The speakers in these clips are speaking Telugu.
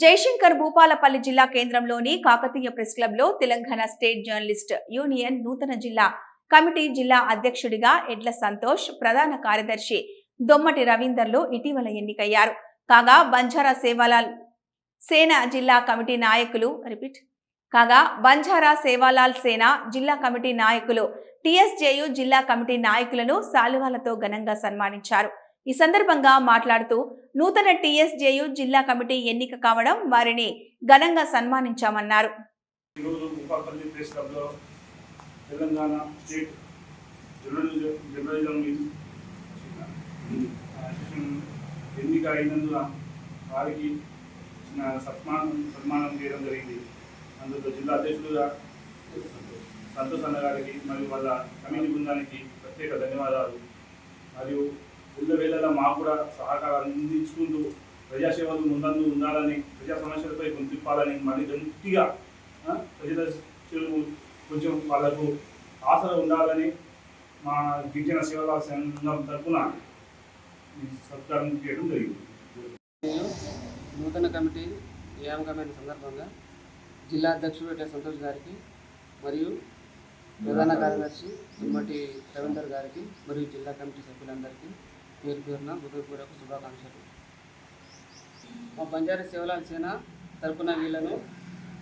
జయశంకర్ భూపాలపల్లి జిల్లా కేంద్రంలోని కాకతీయ ప్రెస్ క్లబ్ లో తెలంగాణ స్టేట్ జర్నలిస్ట్ యూనియన్ నూతన జిల్లా కమిటీ జిల్లా అధ్యక్షుడిగా ఎడ్ల సంతోష్, ప్రధాన కార్యదర్శి దొమ్మటి రవీందర్లు ఇటీవల ఎన్నికయ్యారు. కాగా బంజారా సేవాలాల్ సేన జిల్లా కమిటీ నాయకులు టీఎస్జేయు జిల్లా కమిటీ నాయకులను శాలువాలతో ఘనంగా సన్మానించారు. ఈ సందర్భంగా మాట్లాడుతూ నూతన టీఎస్జేయు జిల్లా కమిటీ ఎన్నిక కావడం వారిని ఘనంగా సన్మానించామన్నారు. వారికి సన్మానం చేయడం జరిగింది. అందులో జిల్లా అధ్యక్షులుగా సంతోష్ అన్న గారికి మరియు వాళ్ళ కమిటీ బృందానికి ప్రత్యేక ధన్యవాదాలు. మరియు వేళలా మాకు కూడా సహకారం అందించుకుంటూ ప్రజాసేవలు ముందందు ఉండాలని, ప్రజా సమస్యలపై తిప్పాలని, మరి గట్టిగా ప్రజల కొంచెం వాళ్ళకు ఆసర ఉండాలని మా గిరిజన సేవల సంఘం తరఫున సత్కారం చేయడం జరిగింది. నూతన కమిటీ నియామకమైన సందర్భంగా జిల్లా అధ్యక్షుడు ఎడ్ల సంతోష్ గారికి మరియు ప్రధాన కార్యదర్శి దుమ్మటి రవీందర్ గారికి మరియు జిల్లా కమిటీ సభ్యులందరికీ పేరు పేరున హృదయపూర్వక శుభాకాంక్షలు. మా బంజారా సేవలాల్ సేన తరపున వీళ్ళను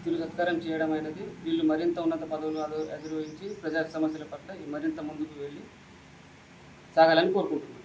తిరుగు సత్కారం చేయడం అయినది. వీళ్ళు మరింత ఉన్నత పదవులు అధిరోహించి ప్రజా సమస్యల పట్ల మరింత ముందుకు వెళ్ళి సాగాలని కోరుకుంటున్నాను.